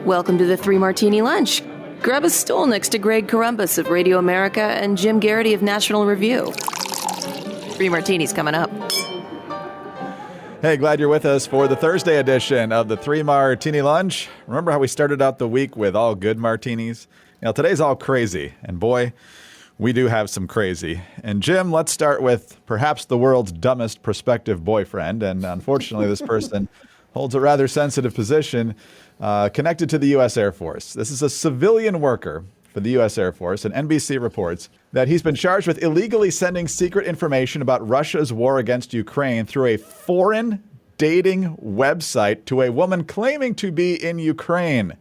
Welcome to the Three Martini Lunch. Grab a stool next to Greg Columbus of Radio America and Jim Garrity of National Review. Three Martinis coming up. Hey, glad you're with us for the Thursday edition of the Three Martini Lunch. Remember how we started out the week with all good martinis? You know, today's all crazy, and boy, we do have some crazy. And Jim, let's start with perhaps the world's dumbest prospective boyfriend, and unfortunately this person holds a rather sensitive position connected to the U.S. Air Force. This is a civilian worker for the U.S. Air Force, and NBC reports that he's been charged with illegally sending secret information about Russia's war against Ukraine through a foreign dating website to a woman claiming to be in Ukraine.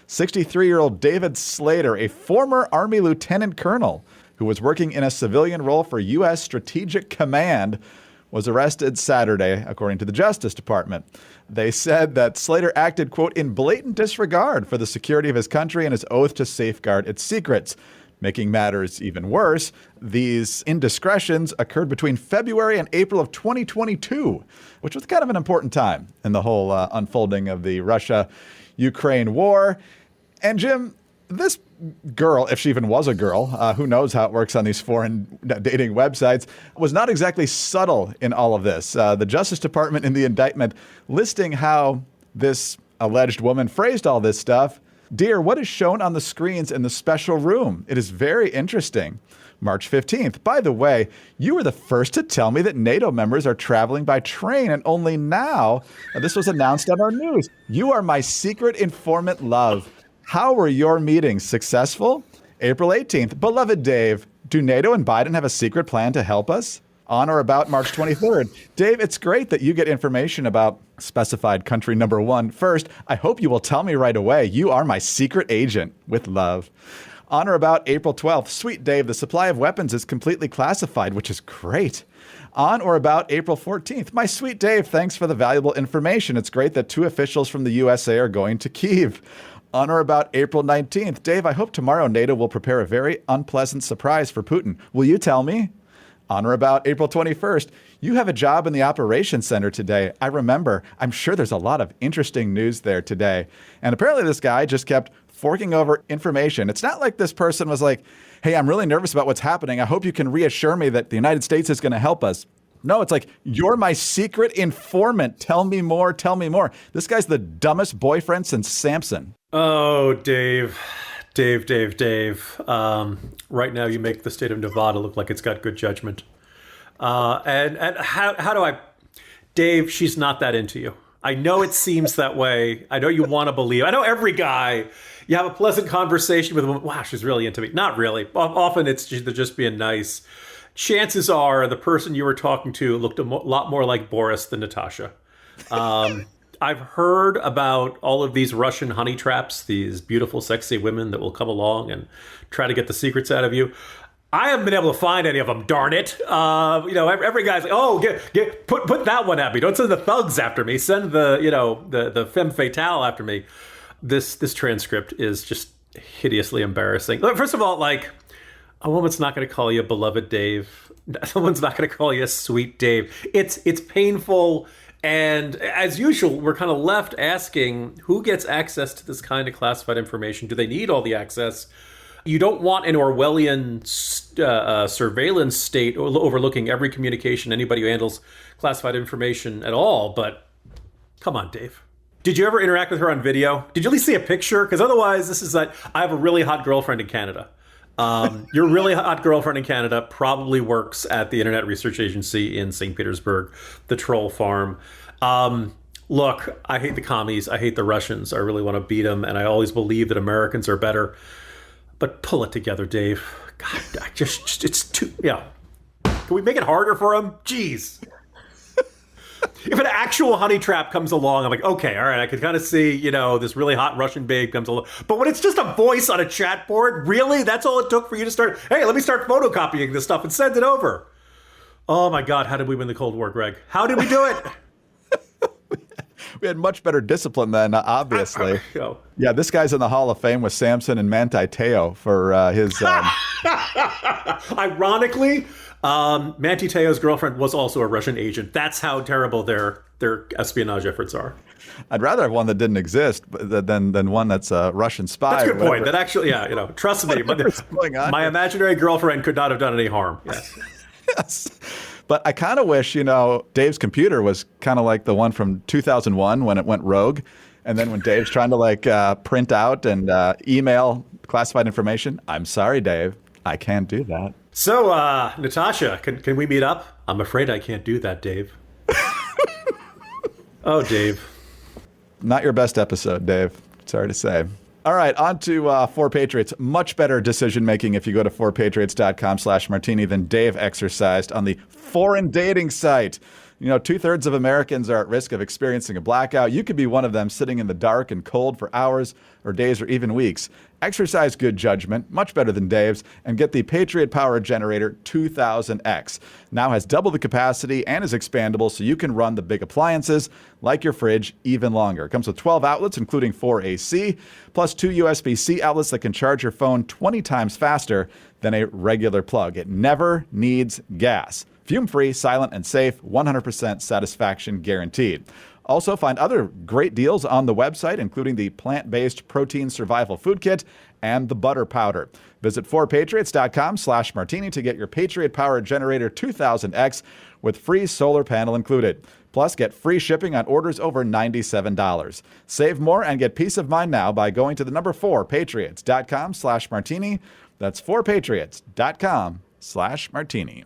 63-year-old David Slater, a former Army lieutenant colonel who was working in a civilian role for U.S. Strategic Command, was arrested Saturday, according to the Justice Department. They said that Slater acted, quote, in blatant disregard for the security of his country and his oath to safeguard its secrets. Making matters even worse, these indiscretions occurred between February and April of 2022, which was kind of an important time in the whole unfolding of the Russia-Ukraine war. And Jim, this girl, if she even was a girl, who knows how it works on these foreign dating websites, was not exactly subtle in all of this. The Justice Department in the indictment listing how this alleged woman phrased all this stuff. Dear, what is shown on the screens in the special room? It is very interesting. March 15th. By the way, you were the first to tell me that NATO members are traveling by train, and only now this was announced on our news. You are my secret informant, love. How were your meetings? Successful? April 18th. Beloved Dave, do NATO and Biden have a secret plan to help us? On or about March 23rd. Dave, it's great that you get information about specified country number one. First, I hope you will tell me right away. You are my secret agent. With love. On or about April 12th. Sweet Dave, the supply of weapons is completely classified, which is great. On or about April 14th. My sweet Dave, thanks for the valuable information. It's great that 2 officials from the USA are going to Kyiv. On or about April 19th. Dave, I hope tomorrow NATO will prepare a very unpleasant surprise for Putin. Will you tell me? On or about April 21st. You have a job in the operations center today. I remember. I'm sure there's a lot of interesting news there today. And apparently this guy just kept forking over information. It's not like this person was like, hey, I'm really nervous about what's happening. I hope you can reassure me that the United States is going to help us. No, it's like, you're my secret informant. Tell me more. Tell me more. This guy's the dumbest boyfriend since Samson. Oh, Dave. Right now you make the state of Nevada look like it's got good judgment. And how do I... Dave, she's not that into you. I know it seems that way. I know you want to believe. I know every guy, you have a pleasant conversation with a woman. Wow, she's really into me. Not really. Often they're just being nice. Chances are the person you were talking to looked a lot more like Boris than Natasha. I've heard about all of these Russian honey traps, these beautiful, sexy women that will come along and try to get the secrets out of you. I haven't been able to find any of them, darn it. Every guy's like, oh, put that one at me. Don't send the thugs after me. Send the femme fatale after me. This transcript is just hideously embarrassing. First of all, like, a woman's not going to call you beloved Dave. Someone's not going to call you sweet Dave. It's painful. And as usual, we're kind of left asking, who gets access to this kind of classified information? Do they need all the access? You don't want an Orwellian surveillance state overlooking every communication, anybody who handles classified information at all. But come on, Dave. Did you ever interact with her on video? Did you at least see a picture? Because otherwise, this is like, I have a really hot girlfriend in Canada. Your really hot girlfriend in Canada probably works at the Internet Research Agency in St. Petersburg, the troll farm. Look, I hate the commies. I hate the Russians. I really want to beat them. And I always believe that Americans are better. But pull it together, Dave. God, it's too, yeah. Can we make it harder for them? Jeez. If an actual honey trap comes along, I'm like, okay, all right, I can kind of see, this really hot Russian babe comes along. But when it's just a voice on a chat board, really? That's all it took for you to start, hey, let me start photocopying this stuff and send it over. Oh my God, how did we win the Cold War, Greg? How did we do it? We had much better discipline then, obviously. Yeah, this guy's in the Hall of Fame with Samson and Manti Te'o for his... Ironically, Manti Te'o's girlfriend was also a Russian agent. That's how terrible their espionage efforts are. I'd rather have one that didn't exist than one that's a Russian spy. That's a good point. That actually, trust me, my imaginary girlfriend could not have done any harm. Yes. Yes. But I kind of wish, Dave's computer was kind of like the one from 2001 when it went rogue. And then when Dave's trying to print out and email classified information, I'm sorry, Dave, I can't do that. So, Natasha, can we meet up? I'm afraid I can't do that, Dave. Oh, Dave. Not your best episode, Dave. Sorry to say. All right, on to 4 Patriots. Much better decision-making if you go to 4patriots.com/martini than Dave exercised on the foreign dating site. 2/3 of Americans are at risk of experiencing a blackout. You could be one of them, sitting in the dark and cold for hours or days or even weeks. Exercise good judgment, much better than Dave's, and get the Patriot Power Generator 2000X. Now has double the capacity and is expandable, so you can run the big appliances, like your fridge, even longer. It comes with 12 outlets, including 4 AC, plus 2 USB-C outlets that can charge your phone 20 times faster than a regular plug. It never needs gas. Fume-free, silent, and safe, 100% satisfaction guaranteed. Also, find other great deals on the website, including the plant-based protein survival food kit and the butter powder. Visit 4patriots.com/martini to get your Patriot Power Generator 2000X with free solar panel included. Plus, get free shipping on orders over $97. Save more and get peace of mind now by going to the number 4patriots.com/martini. That's 4patriots.com/martini.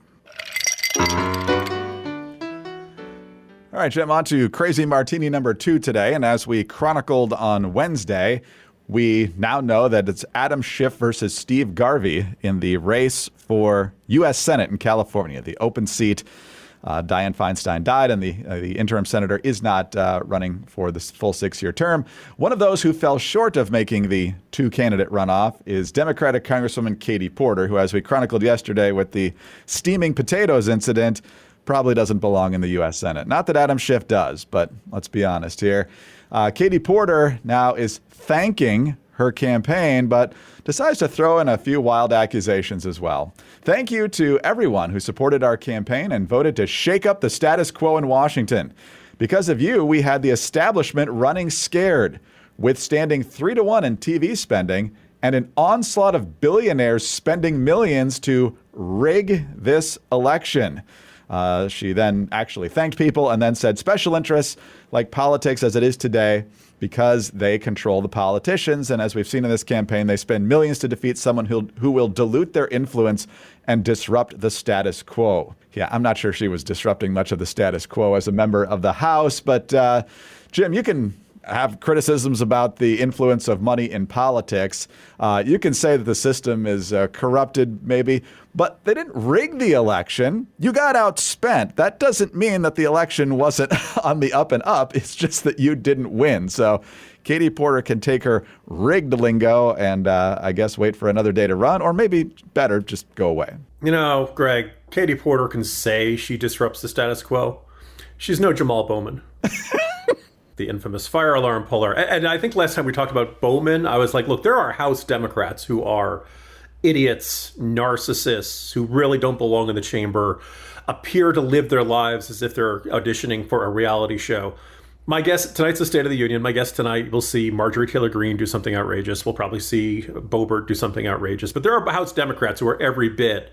All right, Jim, on to Crazy Martini number 2 today. And as we chronicled on Wednesday, we now know that it's Adam Schiff versus Steve Garvey in the race for U.S. Senate in California, the open seat. Dianne Feinstein died, and the interim senator is not running for the full 6-year term. One of those who fell short of making the 2-candidate runoff is Democratic Congresswoman Katie Porter, who, as we chronicled yesterday with the steaming potatoes incident, probably doesn't belong in the U.S. Senate. Not that Adam Schiff does, but let's be honest here. Katie Porter now is thanking her campaign, but decides to throw in a few wild accusations as well. Thank you to everyone who supported our campaign and voted to shake up the status quo in Washington. Because of you, we had the establishment running scared, withstanding 3-1 in TV spending and an onslaught of billionaires spending millions to rig this election. She then actually thanked people and then said special interests, like politics as it is today, because they control the politicians. And as we've seen in this campaign, they spend millions to defeat someone who will dilute their influence and disrupt the status quo. Yeah, I'm not sure she was disrupting much of the status quo as a member of the House. But Jim, you can have criticisms about the influence of money in politics. You can say that the system is corrupted, maybe, but they didn't rig the election. You got outspent. That doesn't mean that the election wasn't on the up and up. It's just that you didn't win. So Katie Porter can take her rigged lingo and I guess wait for another day to run, or maybe better, just go away. Greg, Katie Porter can say she disrupts the status quo. She's no Jamal Bowman. The infamous fire alarm puller. And I think last time we talked about Bowman, I was like, look, there are House Democrats who are idiots, narcissists, who really don't belong in the chamber, appear to live their lives as if they're auditioning for a reality show. My guess, tonight's the State of the Union. My guess tonight, we'll see Marjorie Taylor Greene do something outrageous. We'll probably see Boebert do something outrageous. But there are House Democrats who are every bit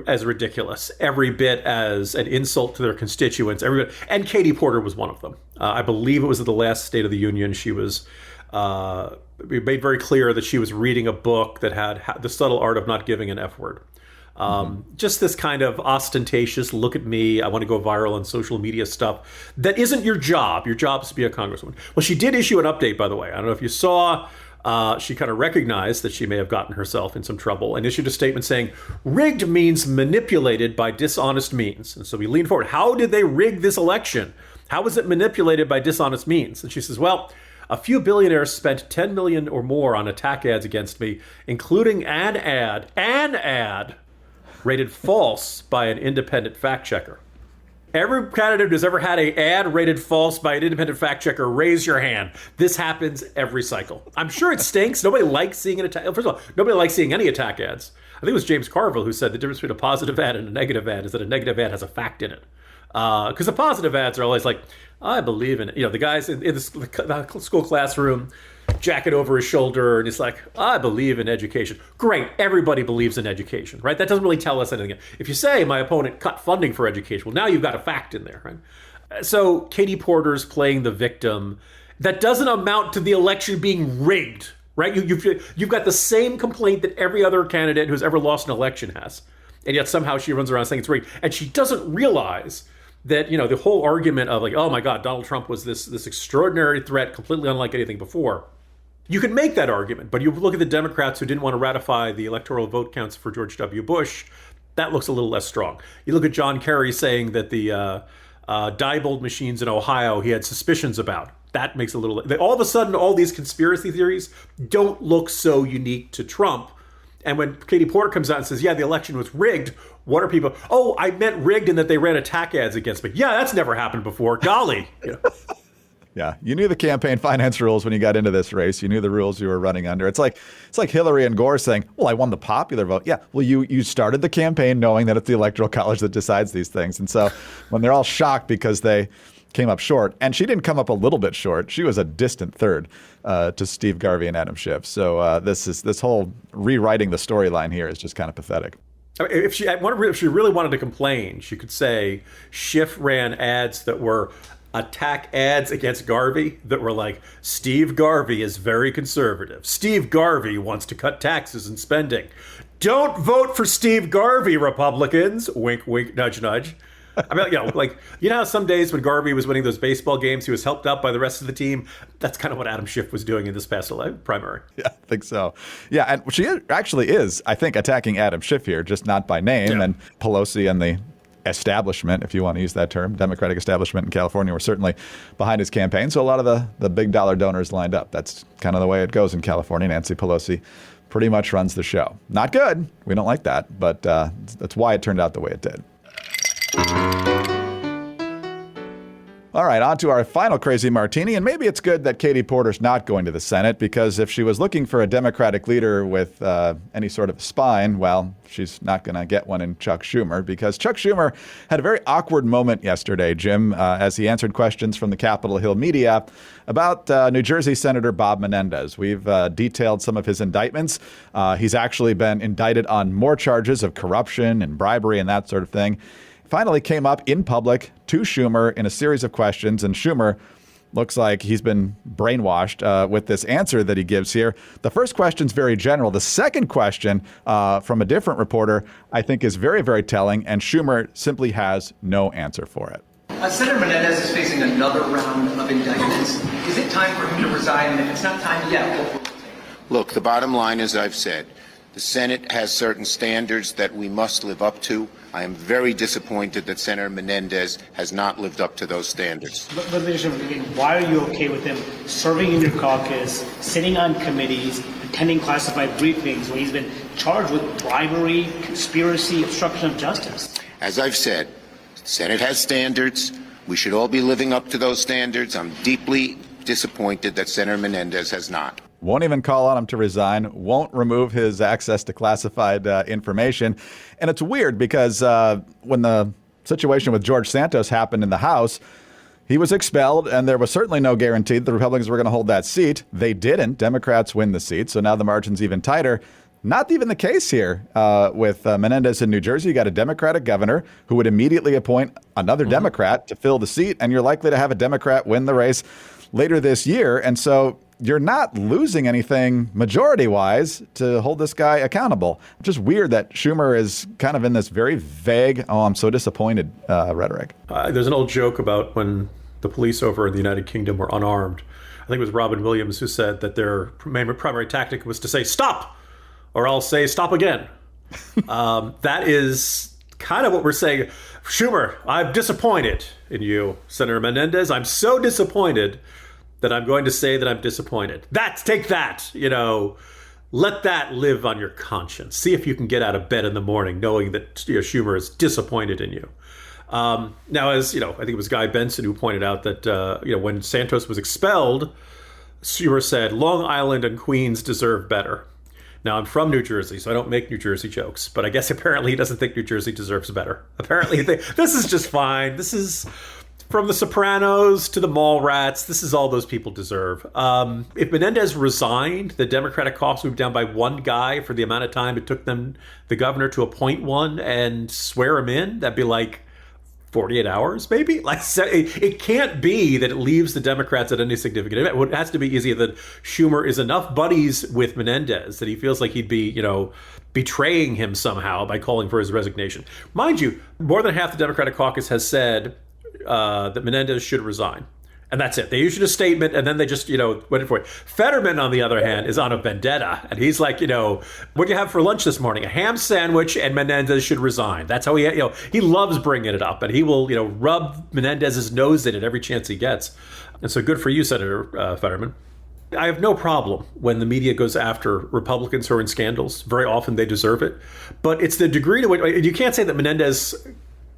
as ridiculous, every bit as an insult to their constituents, every bit. And Katie Porter was one of them. I believe it was at the last State of the Union. She was made very clear that she was reading a book that had the subtle art of not giving an F word. Just this kind of ostentatious, look at me, I want to go viral on social media stuff. That isn't your job. Your job is to be a congresswoman. Well, she did issue an update, by the way. I don't know if you saw. She kind of recognized that she may have gotten herself in some trouble and issued a statement saying, rigged means manipulated by dishonest means. And so we leaned forward. How did they rig this election? How was it manipulated by dishonest means? And she says, well, a few billionaires spent $10 million or more on attack ads against me, including an ad rated false by an independent fact checker. Every candidate who's ever had an ad rated false by an independent fact checker, raise your hand. This happens every cycle. I'm sure it stinks. Nobody likes seeing an attack. First of all, nobody likes seeing any attack ads. I think it was James Carville who said the difference between a positive ad and a negative ad is that a negative ad has a fact in it. Because the positive ads are always like, I believe in it. The guys in the school classroom, jacket over his shoulder, and he's like, I believe in education. Great, everybody believes in education, right? That doesn't really tell us anything. If you say my opponent cut funding for education, well, now you've got a fact in there, right? So Katie Porter's playing the victim. That doesn't amount to the election being rigged, right? You've got the same complaint that every other candidate who's ever lost an election has. And yet somehow she runs around saying it's rigged. And she doesn't realize that, the whole argument of like, oh my God, Donald Trump was this extraordinary threat, completely unlike anything before. You can make that argument, but you look at the Democrats who didn't want to ratify the electoral vote counts for George W. Bush, that looks a little less strong. You look at John Kerry saying that the Diebold machines in Ohio he had suspicions about. That makes a little... All of a sudden, all these conspiracy theories don't look so unique to Trump. And when Katie Porter comes out and says, yeah, the election was rigged, what are people... Oh, I meant rigged in that they ran attack ads against me. Yeah, that's never happened before. Golly. Yeah, you knew the campaign finance rules when you got into this race. You knew the rules you were running under. It's like Hillary and Gore saying, well, I won the popular vote. Yeah, well, you started the campaign knowing that it's the Electoral College that decides these things. And so when they're all shocked because they came up short, and she didn't come up a little bit short. She was a distant third to Steve Garvey and Adam Schiff. So this whole rewriting the storyline here is just kind of pathetic. I mean, if she really wanted to complain, she could say Schiff ran ads that were attack ads against Garvey that were like, Steve Garvey is very conservative. Steve Garvey wants to cut taxes and spending. Don't vote for Steve Garvey, Republicans. Wink, wink, nudge, nudge. I mean, how some days when Garvey was winning those baseball games, he was helped out by the rest of the team. That's kind of what Adam Schiff was doing in this past primary. Yeah, I think so. Yeah, and she actually is, I think, attacking Adam Schiff here, just not by name. Yeah. And Pelosi and the establishment, if you want to use that term, Democratic establishment in California, were certainly behind his campaign. So a lot of the big dollar donors lined up. That's kind of the way it goes in California. Nancy Pelosi pretty much runs the show. Not good. We don't like that. But that's why it turned out the way it did. All right, on to our final crazy martini. And maybe it's good that Katie Porter's not going to the Senate, because if she was looking for a Democratic leader with any sort of spine, well, she's not going to get one in Chuck Schumer, because Chuck Schumer had a very awkward moment yesterday, Jim, as he answered questions from the Capitol Hill media about New Jersey Senator Bob Menendez. We've detailed some of his indictments. He's actually been indicted on more charges of corruption and bribery and that sort of thing. Finally came up in public to Schumer in a series of questions, and Schumer looks like he's been brainwashed with this answer that he gives here. The first question's very general. The second question from a different reporter, I think, is very, very telling, and Schumer simply has no answer for it. Senator Menendez is facing another round of indictments. Is it time for him to resign? And if it's not time yet, what will it take? Look, the bottom line, as I've said, the Senate has certain standards that we must live up to. I am very disappointed that Senator Menendez has not lived up to those standards. But why are you okay with him serving in your caucus, sitting on committees, attending classified briefings when he's been charged with bribery, conspiracy, obstruction of justice? As I've said, the Senate has standards. We should all be living up to those standards. I'm deeply disappointed that Senator Menendez has not. Won't even call on him to resign, won't remove his access to classified information. And it's weird because when the situation with George Santos happened in the House, he was expelled, and there was certainly no guarantee that the Republicans were going to hold that seat. They didn't. Democrats win the seat, so now the margin's even tighter. Not even the case here with Menendez in New Jersey. You got a Democratic governor who would immediately appoint another Democrat to fill the seat, and you're likely to have a Democrat win the race later this year. And so you're not losing anything majority-wise to hold this guy accountable. It's just weird that Schumer is kind of in this very vague, oh, I'm so disappointed rhetoric. There's an old joke about when the police over in the United Kingdom were unarmed. I think it was Robin Williams who said that their primary tactic was to say, stop, or I'll say, stop again. That is kind of what we're saying. Schumer, I'm disappointed in you. Senator Menendez, I'm so disappointed that I'm going to say that I'm disappointed. Take that, let that live on your conscience. See if you can get out of bed in the morning knowing that Schumer is disappointed in you. Now, as I think it was Guy Benson who pointed out that, when Santos was expelled, Schumer said, Long Island and Queens deserve better. Now, I'm from New Jersey, so I don't make New Jersey jokes, but I guess apparently he doesn't think New Jersey deserves better. Apparently, this is just fine. This is from the Sopranos to the Mallrats. This is all those people deserve. If Menendez resigned, the Democratic caucus would be down by one guy for the amount of time it took them, the governor, to appoint one and swear him in. That'd be like 48 hours, maybe? Like, it can't be that it leaves the Democrats at any significant event. It has to be easy that Schumer is enough buddies with Menendez that he feels like he'd be, betraying him somehow by calling for his resignation. Mind you, more than half the Democratic caucus has said that Menendez should resign. And that's it. They issued a statement, and then they just, went for it. Fetterman, on the other hand, is on a vendetta. And he's like, what do you have for lunch this morning? A ham sandwich, and Menendez should resign. That's how he loves bringing it up. And he will, rub Menendez's nose in it every chance he gets. And so good for you, Senator Fetterman. I have no problem when the media goes after Republicans who are in scandals. Very often they deserve it. But it's the degree to which, you can't say that Menendez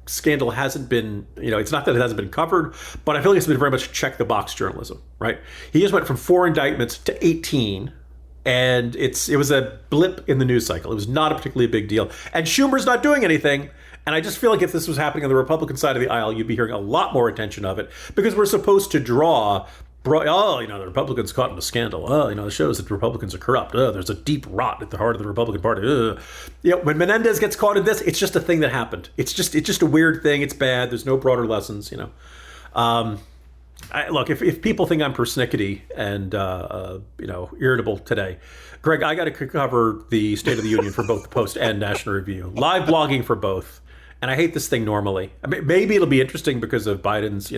scandal hasn't been, it's not that it hasn't been covered, but I feel like it's been very much check the box journalism, right? He just went from 4 indictments to 18, and it was a blip in the news cycle. It was not a particularly big deal. And Schumer's not doing anything. And I just feel like if this was happening on the Republican side of the aisle, you'd be hearing a lot more attention of it, because we're supposed to draw, the Republicans caught in a scandal. It shows that Republicans are corrupt. There's a deep rot at the heart of the Republican Party. When Menendez gets caught in this, it's just a thing that happened. It's just a weird thing. It's bad. There's no broader lessons. Look, if people think I'm persnickety and irritable today, Greg, I got to cover the State of the Union for both the Post and National Review. Live blogging for both. And I hate this thing normally. I mean, maybe it'll be interesting because of Biden's,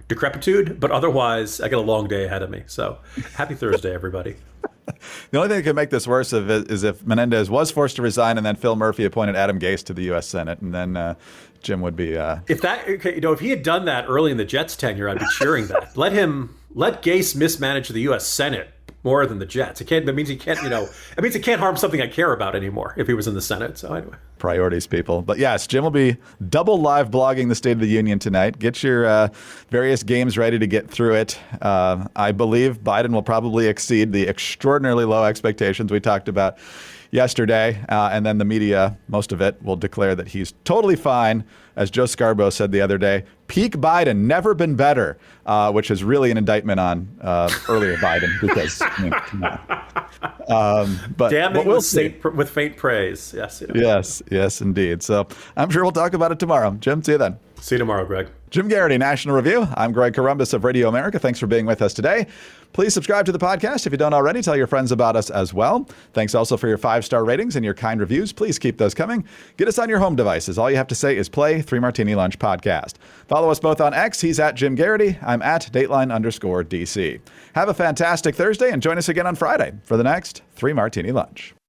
decrepitude, but otherwise I got a long day ahead of me. So happy Thursday, everybody. The only thing that could make this worse is if Menendez was forced to resign and then Phil Murphy appointed Adam Gase to the U.S. Senate, and then Jim would be. If he had done that early in the Jets' tenure, I'd be cheering that. Let Gase mismanage the U.S. Senate more than the Jets. It means he can't harm something I care about anymore if he was in the Senate. So anyway. Priorities, people. But yes, Jim will be double live blogging the State of the Union tonight. Get your various games ready to get through it. I believe Biden will probably exceed the extraordinarily low expectations we talked about yesterday. And then the media, most of it, will declare that he's totally fine. As Joe Scarborough said the other day, peak Biden, never been better, which is really an indictment on earlier Biden because, but damning we'll with faint praise. Yes. Yes, indeed. So I'm sure we'll talk about it tomorrow. Jim, see you then. See you tomorrow, Greg. Jim Garrity, National Review. I'm Greg Corombos of Radio America. Thanks for being with us today. Please subscribe to the podcast. If you don't already, tell your friends about us as well. Thanks also for your 5-star ratings and your kind reviews. Please keep those coming. Get us on your home devices. All you have to say is play 3 Martini Lunch Podcast. Follow us both on X. He's at Jim Garrity. I'm at Dateline_DC. Have a fantastic Thursday and join us again on Friday for the next 3 Martini Lunch.